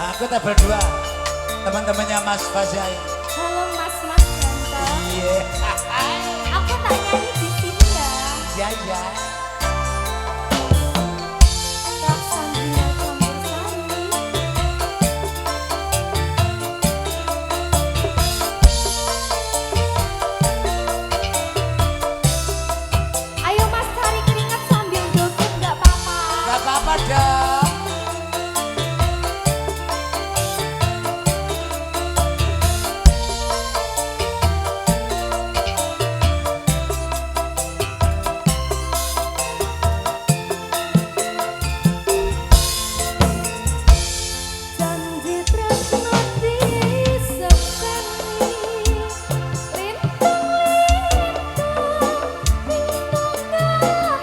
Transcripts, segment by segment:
Aku tak berdua, teman-temannya Mas Fazai. Halo Mas ganteng. Iya. Aku tak nyanyi di sini ya. Iya iya. Raksasa campur sari. Ayo Mas cari keringat sambil joget nggak apa-apa. Gak apa-apa dong. Janji tresno disepeni lintang-lintang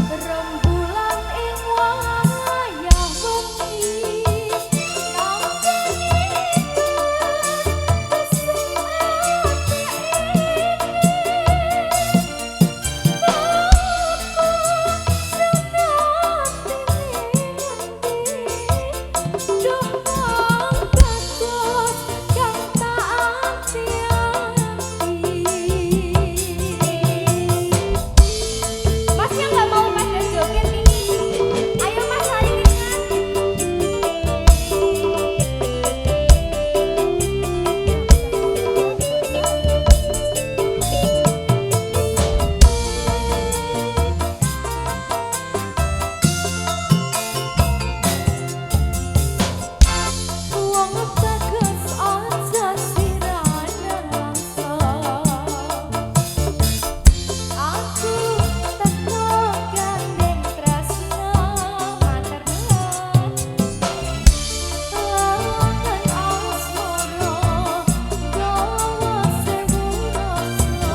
rembulan ing wayah wengi Masnya nggak mau pada joget ini? Ayo Mas cari keringat. Wong bagus aja sirane langsa. Aku teko gandeng tresno maternan lawan asmara gawa sewu rasa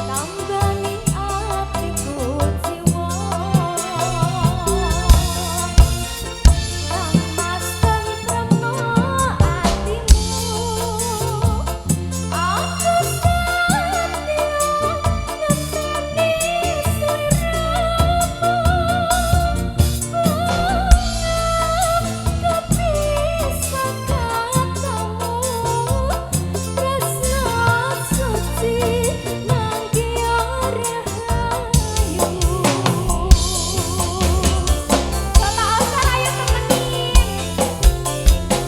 tambani atiku jiwa kang mas tentremno atimu aku setia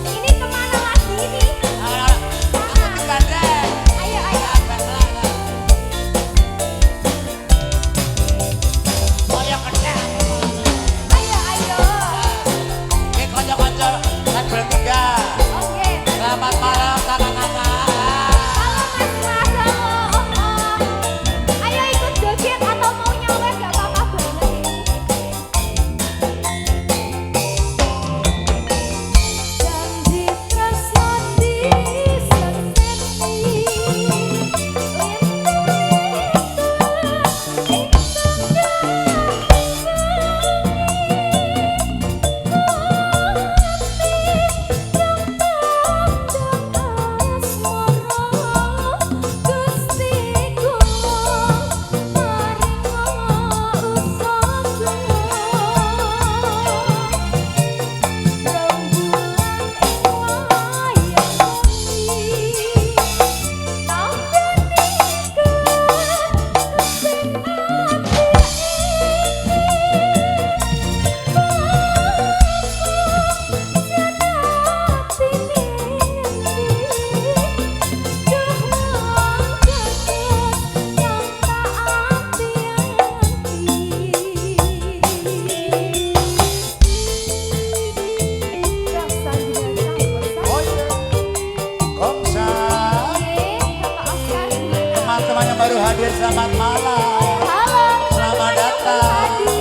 ini kemana lagi ini? Ayo, ayo. Ayo, ayo. Oke. Selamat malam kakak-kakak. Halo Mas Mas, halo Om. Ayo ikut joget atau mau nyawer gak apa-apa banget ini. Janji tresno disepeni Teman-teman yang baru hadir, selamat malam. Halo, Selamat datang.